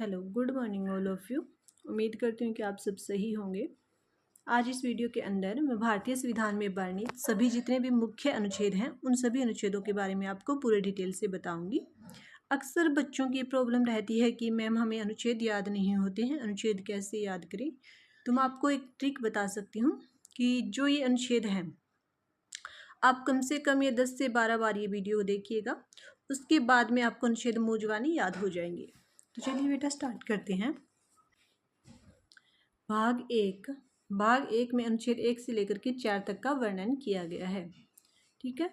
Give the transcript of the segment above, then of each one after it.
Hello, good morning all of you. उम्मीद करती हूँ कि आप सब सही होंगे। आज इस वीडियो के अंदर मैं भारतीय संविधान में वर्णित सभी जितने भी मुख्य अनुच्छेद हैं उन सभी अनुच्छेदों के बारे में आपको पूरे डिटेल से बताऊंगी। अक्सर बच्चों की प्रॉब्लम रहती है कि मैम हमें अनुच्छेद याद नहीं होते हैं, अनुच्छेद कैसे याद करें। तो मैं आपको एक ट्रिक बता सकती हूँ कि जो ये अनुच्छेद हैं आप कम से कम ये 10 से 12 बार ये वीडियो देखिएगा, उसके बाद में आपको अनुच्छेद मौजवानी याद हो जाएंगे। तो चलिए बेटा स्टार्ट करते हैं। भाग एक में अनुच्छेद 1 से लेकर के 4 तक का वर्णन किया गया है। ठीक है।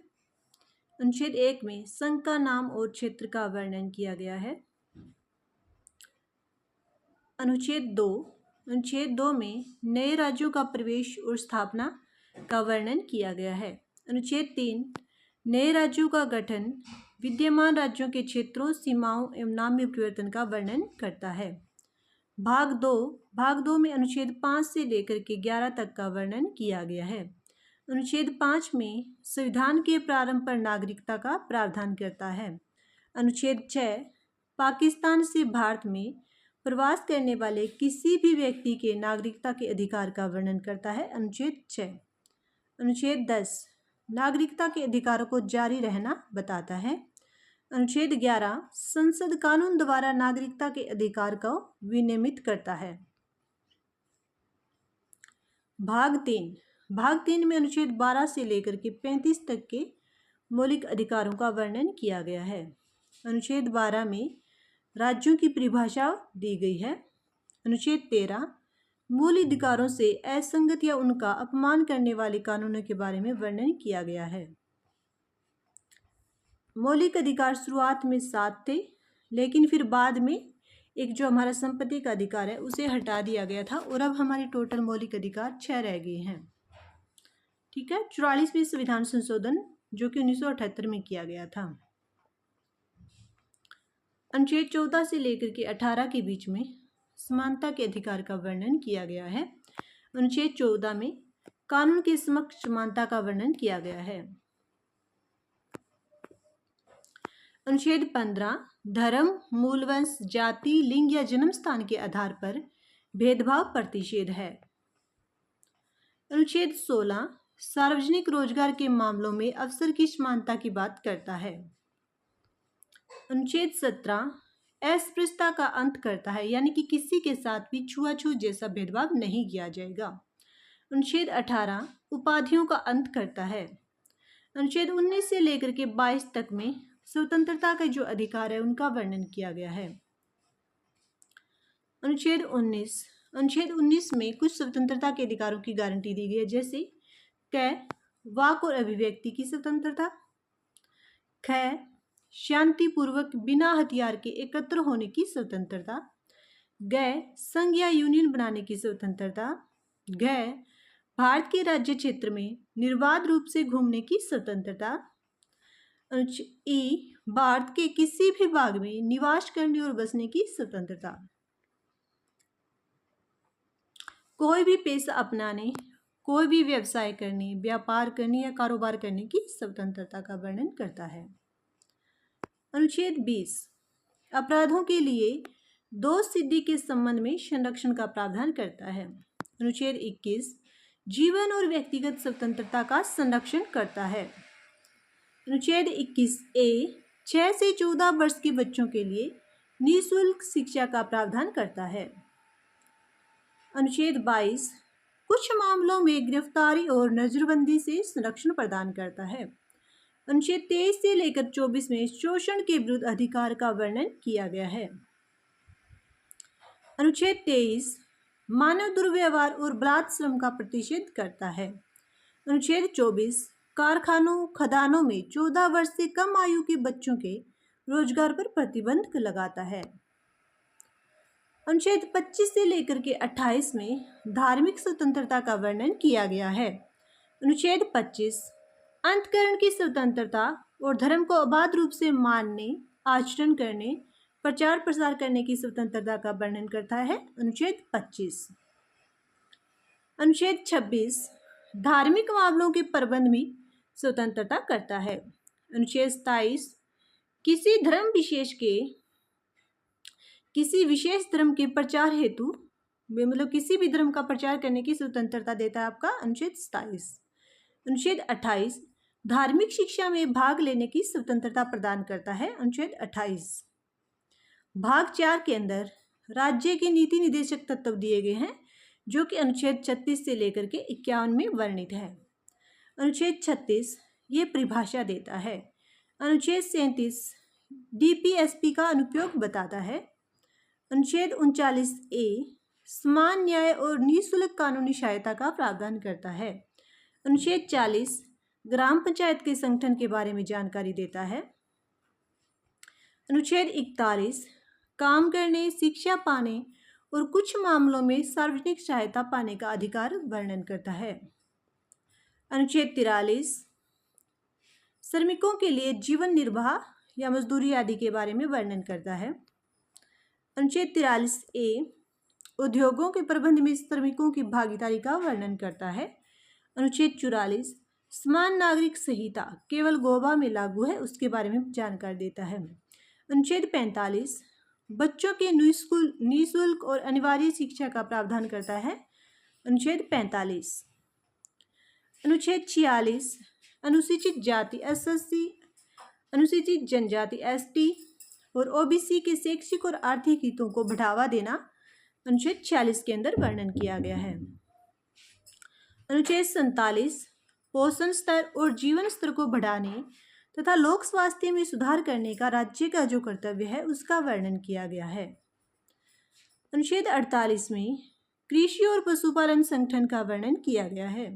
अनुच्छेद 1 में संघ का नाम और क्षेत्र का वर्णन किया गया है। अनुच्छेद 2 में नए राज्यों का प्रवेश और स्थापना का वर्णन किया गया है। अनुच्छेद 3 नए राज्यों का गठन, विद्यमान राज्यों के क्षेत्रों, सीमाओं एवं नाम में परिवर्तन का वर्णन करता है। भाग दो में अनुच्छेद 5 से लेकर के 11 तक का वर्णन किया गया है। अनुच्छेद 5 में संविधान के प्रारंभ पर नागरिकता का प्रावधान करता है। अनुच्छेद 6 पाकिस्तान से भारत में प्रवास करने वाले किसी भी व्यक्ति के नागरिकता के अधिकार का वर्णन करता है। अनुच्छेद 6। अनुच्छेद 10 नागरिकता के अधिकारों को जारी रहना बताता है। अनुच्छेद 11 संसद कानून द्वारा नागरिकता के अधिकार को विनियमित करता है। भाग 3 में अनुच्छेद 12 से लेकर के 35 तक के मौलिक अधिकारों का वर्णन किया गया है। अनुच्छेद 12 में राज्यों की परिभाषा दी गई है। अनुच्छेद 13 मूल अधिकारों से असंगत या उनका अपमान करने वाले कानूनों के बारे में वर्णन किया गया है। मौलिक अधिकार शुरुआत में 7 थे, लेकिन फिर बाद में एक जो हमारा संपत्ति का अधिकार है उसे हटा दिया गया था और अब हमारे टोटल मौलिक अधिकार 6 रह गए हैं। ठीक है। 44वें संविधान संशोधन जो कि 1978 में किया गया था। अनुच्छेद 14 से लेकर के 18 के बीच में समानता के अधिकार का वर्णन किया गया है। अनुच्छेद 14 में कानून के समक्ष समानता का वर्णन किया गया है। अनुच्छेद 15 धर्म, मूलवंश, जाति, लिंग या जन्म स्थान के आधार पर भेदभाव प्रतिषेध है। अनुच्छेद 16 सार्वजनिक रोजगार के मामलों में अवसर की समानता की बात करता है। अनुच्छेद 17 अस्पृश्यता का अंत करता है, यानी कि किसी के साथ भी छुआछूत जैसा भेदभाव नहीं किया जाएगा। अनुच्छेद 18 उपाधियों का अंत करता है। अनुच्छेद 19 से लेकर के 22 तक में स्वतंत्रता का जो अधिकार है उनका वर्णन किया गया है। अनुच्छेद 19 में कुछ स्वतंत्रता के अधिकारों की गारंटी दी गई है, जैसे क वाक और अभिव्यक्ति की स्वतंत्रता, ख शांतिपूर्वक बिना हथियार के एकत्र होने की स्वतंत्रता, ग संघ या यूनियन बनाने की स्वतंत्रता, घ भारत के राज्य क्षेत्र में निर्बाध रूप से घूमने की स्वतंत्रता, ई भारत के किसी भी भाग में निवास करने और बसने की स्वतंत्रता, कोई भी पेशा अपनाने, कोई भी व्यवसाय करने, व्यापार करने या कारोबार करने की स्वतंत्रता का वर्णन करता है। अनुच्छेद 20 अपराधों के लिए दोष सिद्धि के संबंध में संरक्षण का प्रावधान करता है। अनुच्छेद 21 जीवन और व्यक्तिगत स्वतंत्रता का संरक्षण करता है। अनुच्छेद 21A 6 से 14 वर्ष के बच्चों के लिए निःशुल्क शिक्षा का प्रावधान करता है। अनुच्छेद 22 कुछ मामलों में गिरफ्तारी और नजरबंदी से संरक्षण प्रदान करता है। अनुच्छेद 23 से लेकर 24 में शोषण के विरुद्ध अधिकार का वर्णन किया गया है। अनुच्छेद 23 मानव दुर्व्यवहार और बलात्कार श्रम का प्रतिषेध करता है। अनुच्छेद 24 कारखानों, खदानों में 14 वर्ष से कम आयु के बच्चों के रोजगार पर प्रतिबंध लगाता है। अनुच्छेद 25 से लेकर के 28 में धार्मिक स्वतंत्रता का वर्णन किया गया है। अनुच्छेद 25 अंतःकरण की स्वतंत्रता और धर्म को अबाध रूप से मानने, आचरण करने, प्रचार प्रसार करने की स्वतंत्रता का वर्णन करता है। अनुच्छेद 25। अनुच्छेद 26 धार्मिक मामलों के प्रबंध में स्वतंत्रता करता है। अनुच्छेद 27 किसी धर्म विशेष के किसी विशेष धर्म के प्रचार हेतु मतलब किसी भी धर्म का प्रचार करने की स्वतंत्रता देता है आपका अनुच्छेद 27। अनुच्छेद 28 धार्मिक शिक्षा में भाग लेने की स्वतंत्रता प्रदान करता है। अनुच्छेद 28 भाग 4 के अंदर राज्य के नीति निदेशक तत्व दिए गए हैं जो कि अनुच्छेद 36 से लेकर के 51 में वर्णित है। अनुच्छेद 36 ये परिभाषा देता है। अनुच्छेद 37 डीपीएसपी का अनुप्रयोग बताता है। अनुच्छेद 39A समान न्याय और निःशुल्क कानूनी सहायता का प्रावधान करता है। अनुच्छेद 40 ग्राम पंचायत के संगठन के बारे में जानकारी देता है। अनुच्छेद 41 काम करने, शिक्षा पाने और कुछ मामलों में सार्वजनिक सहायता पाने का अधिकार वर्णन करता है। अनुच्छेद 43 श्रमिकों के लिए जीवन निर्वाह या मजदूरी आदि के बारे में वर्णन करता है। अनुच्छेद 43A उद्योगों के प्रबंध में श्रमिकों की भागीदारी का वर्णन करता है। अनुच्छेद 44 समान नागरिक संहिता केवल गोवा में लागू है उसके बारे में जानकारी देता है। अनुच्छेद 45 बच्चों के निःशुल्क और अनिवार्य शिक्षा का प्रावधान करता है। अनुच्छेद 45 अनुच्छेद 46 अनुसूचित जाति SC, अनुसूचित जनजाति ST और OBC के शैक्षिक और आर्थिक हितों को बढ़ावा देना अनुच्छेद 46 के अंदर वर्णन किया गया है। अनुच्छेद 47 पोषण स्तर और जीवन स्तर को बढ़ाने तथा लोक स्वास्थ्य में सुधार करने का राज्य का जो कर्तव्य है उसका वर्णन किया गया है। अनुच्छेद 48 में कृषि और पशुपालन संगठन का वर्णन किया गया है।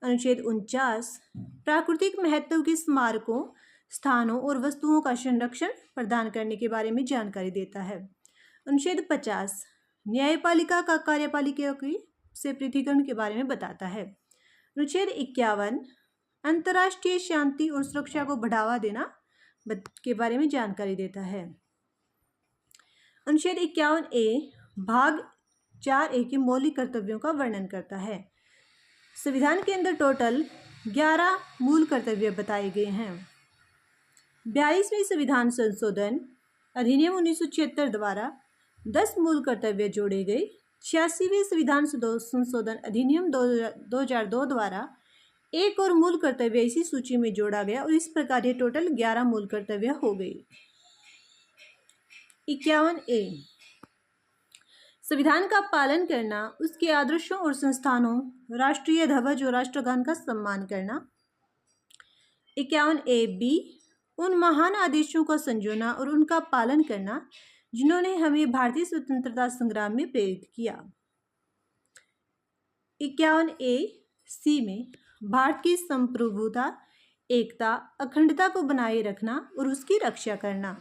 अनुच्छेद 49 प्राकृतिक महत्व के स्मारकों, स्थानों और वस्तुओं का संरक्षण प्रदान करने के बारे में जानकारी देता है। अनुच्छेद 50 न्यायपालिका का कार्यपालिका से पृथक्करण के बारे में बताता है। अनुच्छेद 51 अंतर्राष्ट्रीय शांति और सुरक्षा को बढ़ावा देना के बारे में जानकारी देता है। अनुच्छेद 51A भाग 4A के मौलिक कर्तव्यों का वर्णन करता है। संविधान के अंदर टोटल 11 मूल कर्तव्य बताए गए हैं। 42वें संविधान संशोधन अधिनियम 1976 द्वारा 10 मूल कर्तव्य जोड़े गए। 86वें संविधान संशोधन अधिनियम 2002 द्वारा एक और मूल कर्तव्य इसी सूची में जोड़ा गया और इस प्रकार ये टोटल 11 मूल कर्तव्य हो गए। 51A संविधान का पालन करना, उसके आदर्शों और संस्थानों, राष्ट्रीय ध्वज और राष्ट्रगान का सम्मान करना। 51AB उन महान आदेशों का संजोना और उनका पालन करना जिन्होंने हमें भारतीय स्वतंत्रता संग्राम में प्रेरित किया। 51AC में भारत की संप्रभुता, एकता, अखंडता को बनाए रखना और उसकी रक्षा करना।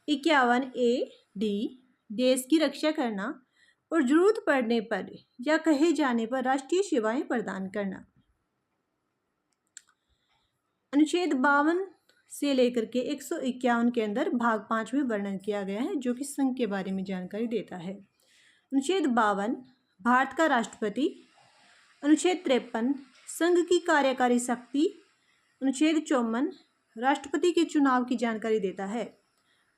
51AD देश की रक्षा करना और जरूरत पड़ने पर या कहे जाने पर राष्ट्रीय सेवाएं प्रदान करना। अनुच्छेद 52 से लेकर के 151 के अंदर भाग 5 में वर्णन किया गया है जो कि संघ के बारे में जानकारी देता है। अनुच्छेद 52 भारत का राष्ट्रपति। अनुच्छेद 53 संघ की कार्यकारी शक्ति। अनुच्छेद 54 राष्ट्रपति के चुनाव की जानकारी देता है।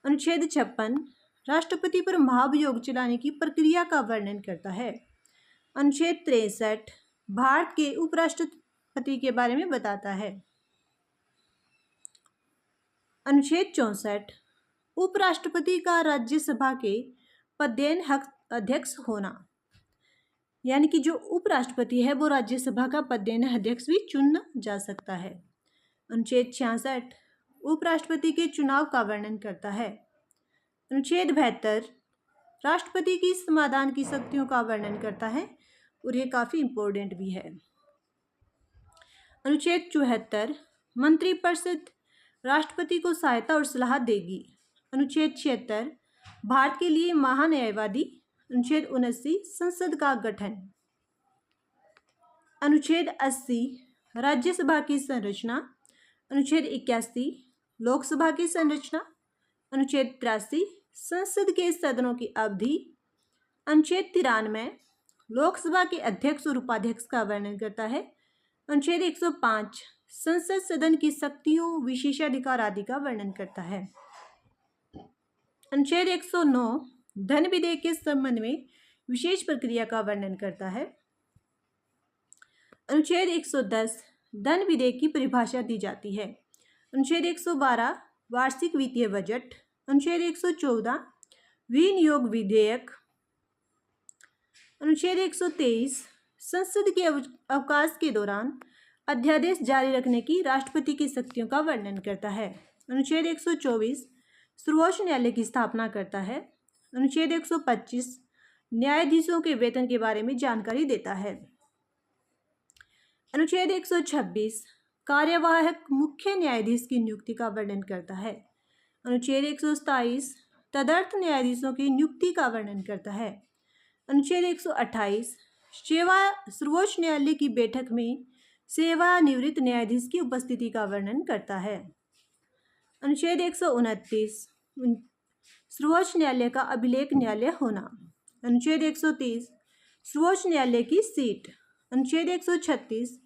अनुच्छेद 56 राष्ट्रपति पर महाभियोग चलाने की प्रक्रिया का वर्णन करता है। अनुच्छेद 63 भारत के उपराष्ट्रपति के बारे में बताता है। अनुच्छेद 64 उपराष्ट्रपति का राज्यसभा के पदेन अध्यक्ष होना, यानी कि जो उपराष्ट्रपति है वो राज्यसभा का पदेन अध्यक्ष भी चुना जा सकता है। अनुच्छेद 66 उपराष्ट्रपति के चुनाव का वर्णन करता है। अनुच्छेद 72 राष्ट्रपति की समाधान की शक्तियों का वर्णन करता है और ये काफ़ी इम्पोर्टेंट भी है। अनुच्छेद 74 मंत्रिपरिषद राष्ट्रपति को सहायता और सलाह देगी। अनुच्छेद 76 भारत के लिए महान्यायवादी। अनुच्छेद 79 संसद का गठन। अनुच्छेद 80 राज्यसभा की संरचना। अनुच्छेद 81 लोकसभा की संरचना। अनुच्छेद 83 संसद के सदनों की अवधि। अनुच्छेद 93 लोकसभा के अध्यक्ष और उपाध्यक्ष का वर्णन करता है। अनुच्छेद 105 संसद सदन की शक्तियों, विशेषाधिकार आदि का वर्णन करता है। अनुच्छेद 109 धन विधेयक के संबंध में विशेष प्रक्रिया का वर्णन करता है। अनुच्छेद 110 धन विधेयक की परिभाषा दी जाती है। अनुच्छेद 112 वार्षिक वित्तीय बजट। अनुच्छेद 114 विनियोग विधेयक। अनुच्छेद 123 संसद के अवकाश के दौरान अध्यादेश जारी रखने की राष्ट्रपति की शक्तियों का वर्णन करता है। अनुच्छेद 124 सर्वोच्च न्यायालय की स्थापना करता है। अनुच्छेद 125 न्यायाधीशों के वेतन के बारे में जानकारी देता है। अनुच्छेद 126 कार्यवाहक मुख्य न्यायाधीश की नियुक्ति का वर्णन करता है। अनुच्छेद 127 तदर्थ न्यायाधीशों की नियुक्ति का वर्णन करता है। अनुच्छेद 128 सर्वोच्च न्यायालय की बैठक में सेवानिवृत्त न्यायाधीश की उपस्थिति का वर्णन करता है। अनुच्छेद 129 सर्वोच्च न्यायालय का अभिलेख न्यायालय होना। अनुच्छेद 130 सर्वोच्च न्यायालय की सीट। अनुच्छेद 136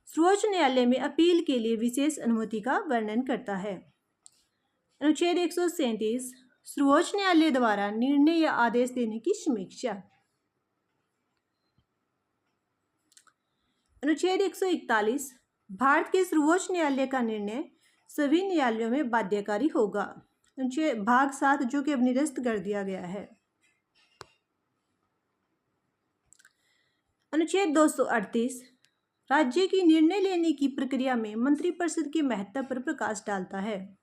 सर्वोच्च न्यायालय में अपील के लिए विशेष अनुमति का वर्णन करता है। अनुच्छेद 137 सर्वोच्च न्यायालय द्वारा निर्णय या आदेश देने की समीक्षा। अनुच्छेद 141 भारत के सर्वोच्च न्यायालय का निर्णय सभी न्यायालयों में बाध्यकारी होगा। अनुच्छेद भाग 7 जो कि अब निरस्त कर दिया गया है। अनुच्छेद 238 राज्य की निर्णय लेने की प्रक्रिया में मंत्रिपरिषद के महत्व पर प्रकाश डालता है।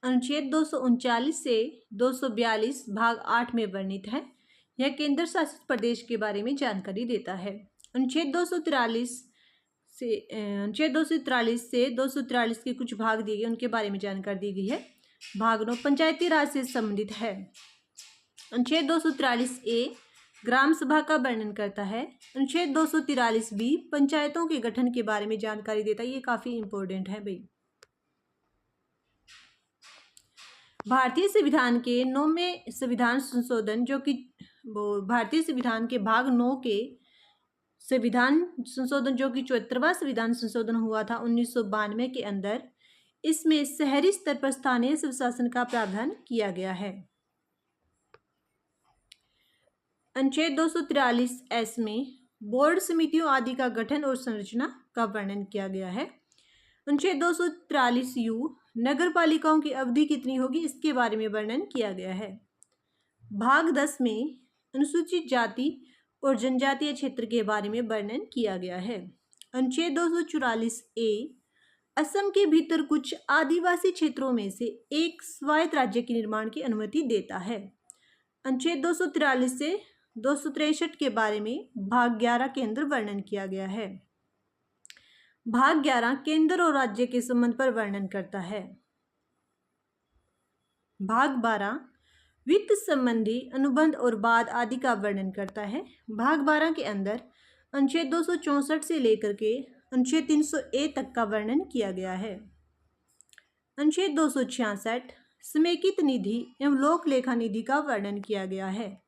अनुच्छेद 239 से 242 भाग 8 में वर्णित है। यह केंद्र शासित प्रदेश के बारे में जानकारी देता है। अनुच्छेद 243 से 243 के कुछ भाग दिए गए, उनके बारे में जानकारी दी गई है। भाग 9 पंचायती राज से संबंधित है। अनुच्छेद 243 ए ग्राम सभा का वर्णन करता है। अनुच्छेद 243 बी पंचायतों के गठन के बारे में जानकारी देता है। ये काफी इंपॉर्टेंट है भाई। भारतीय संविधान के 9वें संविधान संशोधन जो कि भारतीय संविधान के भाग 9 के संविधान संशोधन जो कि 74वां संविधान संशोधन हुआ था 1992 के अंदर, इसमें शहरी स्तर पर स्थानीय स्वशासन का प्रावधान किया गया है। अनुच्छेद 243 एस में बोर्ड समितियों आदि का गठन और संरचना का वर्णन किया गया है। अनुच्छेद 243 यू नगर पालिकाओं की अवधि कितनी होगी, इसके बारे में वर्णन किया गया है। भाग 10 में अनुसूचित जाति और जनजातीय क्षेत्र के बारे में वर्णन किया गया है। अनुच्छेद 244 ए असम के भीतर कुछ आदिवासी क्षेत्रों में से एक स्वायत्त राज्य के निर्माण की अनुमति देता है। अनुच्छेद 243 से 263 के बारे में भाग 11 के अंदर वर्णन किया गया है। भाग 11 केंद्र और राज्य के संबंध पर वर्णन करता है। भाग 12 वित्त संबंधी अनुबंध और बाद आदि का वर्णन करता है। भाग 12 के अंदर अनुच्छेद 264 से लेकर के अनुच्छेद 300 तक का वर्णन किया गया है। अनुच्छेद 266 समेकित निधि एवं लोक लेखा निधि का वर्णन किया गया है।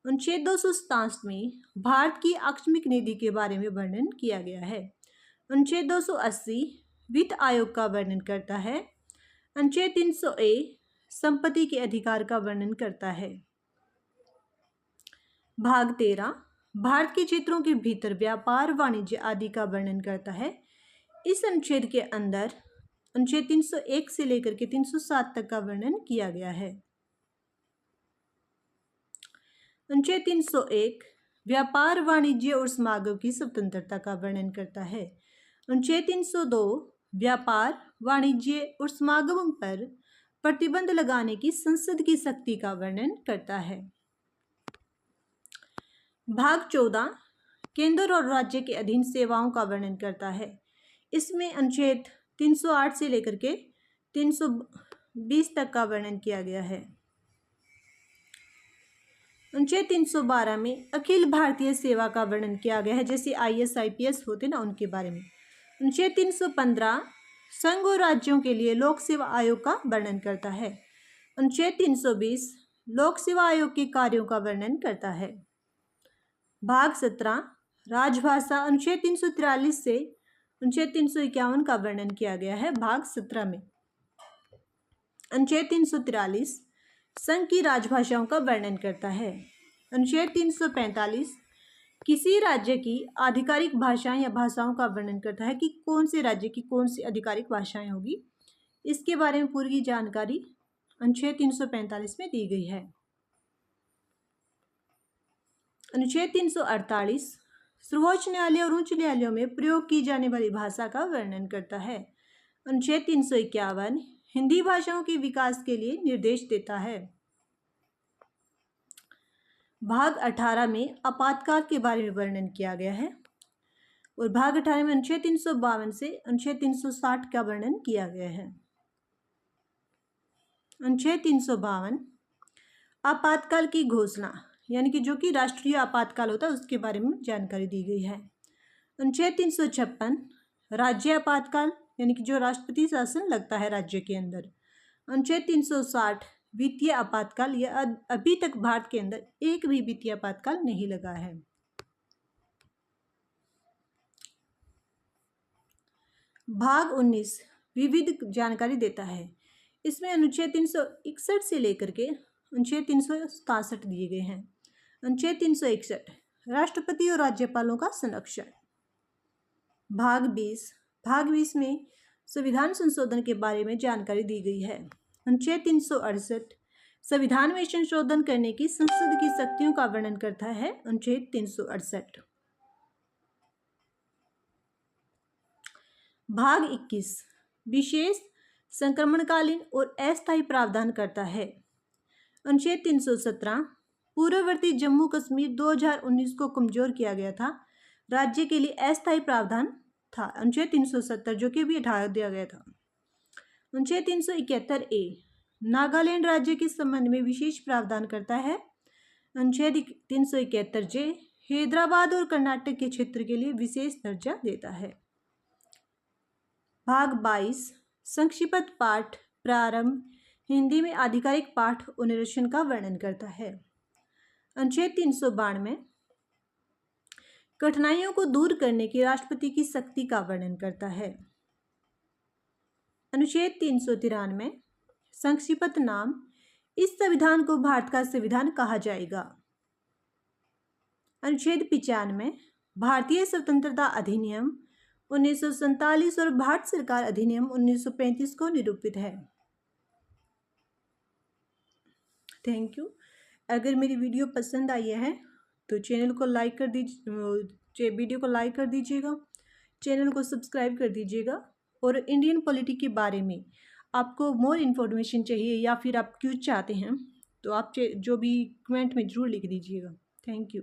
अनुच्छेद 267 में भारत की आकस्मिक निधि के बारे में वर्णन किया गया है। अनुच्छेद 280 वित्त आयोग का वर्णन करता है। अनुच्छेद 300 संपत्ति के अधिकार का वर्णन करता है। भाग 13 भारत के क्षेत्रों के भीतर व्यापार वाणिज्य आदि का वर्णन करता है। इस अनुच्छेद के अंदर अनुच्छेद 301 से लेकर के 307 तक का वर्णन किया गया है। अनुच्छेद 301 व्यापार वाणिज्य और समागम की स्वतंत्रता का वर्णन करता है। अनुच्छेद 302 व्यापार वाणिज्य और समागम पर प्रतिबंध लगाने की संसद की शक्ति का वर्णन करता है। भाग 14 केंद्र और राज्य के अधीन सेवाओं का वर्णन करता है। इसमें अनुच्छेद 308 से लेकर के 320 तक का वर्णन किया गया है। अनुच्छेद 312 में अखिल भारतीय सेवा का वर्णन किया गया है, जैसे IAS IPS होते ना, उनके बारे में। अनुच्छेद 315 संघ और राज्यों के लिए लोक सेवा आयोग का वर्णन करता है। अनुच्छेद 320 लोक सेवा आयोग के कार्यों का वर्णन करता है। भाग 17 राजभाषा अनुच्छेद 343 से अनुच्छेद 351 का वर्णन किया गया है भाग 17 में। अनुच्छेद 343 संघ की राजभाषाओं का वर्णन करता है। अनुच्छेद 345 किसी राज्य की आधिकारिक भाषाएं या भाषाओं का वर्णन करता है कि कौन से राज्य की कौन सी आधिकारिक भाषाएं होगी। इसके बारे में पूरी जानकारी अनुच्छेद 345 में दी गई है। अनुच्छेद 348 सर्वोच्च न्यायालय और उच्च न्यायालयों में प्रयोग की जाने वाली भाषा का वर्णन करता है। अनुच्छेद 351 हिंदी भाषाओं के विकास के लिए निर्देश देता है। भाग 18 में आपातकाल के बारे में वर्णन किया गया है और भाग 18 में अनुच्छेद 352 से अनुच्छेद 360 का वर्णन किया गया है। अनुच्छेद 352 आपातकाल की घोषणा यानी कि जो कि राष्ट्रीय आपातकाल होता है उसके बारे में जानकारी दी गई है। अनुच्छेद 356 राज्य आपातकाल यानी कि जो राष्ट्रपति शासन लगता है राज्य के अंदर। अनुच्छेद 360 वित्तीय आपातकाल, यह अभी तक भारत के अंदर एक भी वित्तीय आपातकाल नहीं लगा है। भाग 19 विविध जानकारी देता है। इसमें अनुच्छेद 361 से लेकर के अनुच्छेद 367 दिए गए हैं। अनुच्छेद 361 राष्ट्रपति और राज्यपालों का संरक्षण। भाग 20 में संविधान संशोधन के बारे में जानकारी दी गई है। अनुच्छेद 368 संविधान में संशोधन करने की संसद की शक्तियों का वर्णन करता है। अनुच्छेद 368। भाग 21 विशेष संक्रमणकालीन और अस्थायी प्रावधान करता है। अनुच्छेद 317 पूर्ववर्ती जम्मू कश्मीर 2019 को कमजोर किया गया था, राज्य के लिए अस्थायी प्रावधान था। अनुच्छेद 370 जो कि भी हटा दिया गया था। अनुच्छेद 371 ए नागालैंड राज्य के संबंध में विशेष प्रावधान करता है। अनुच्छेद 371 जे हैदराबाद और कर्नाटक के क्षेत्र के लिए विशेष दर्जा देता है। भाग 22 संक्षिप्त पाठ प्रारंभ हिंदी में आधिकारिक पाठ और निरीक्षण का वर्णन करता है। अनुच्छेद 392 कठिनाइयों को दूर करने की राष्ट्रपति की शक्ति का वर्णन करता है। अनुच्छेद 393 संक्षिप्त नाम इस संविधान को भारत का संविधान कहा जाएगा। अनुच्छेद 95 भारतीय स्वतंत्रता अधिनियम 1947 और भारत सरकार अधिनियम 1935 को निरूपित है। Thank you. अगर मेरी वीडियो पसंद आई है तो चैनल को लाइक कर दीजिए, वीडियो को लाइक कर दीजिएगा, चैनल को सब्सक्राइब कर दीजिएगा। और इंडियन पॉलिटी के बारे में आपको मोर इन्फॉर्मेशन चाहिए या फिर आप क्यूज चाहते हैं तो आप जो भी कमेंट में ज़रूर लिख दीजिएगा। Thank you.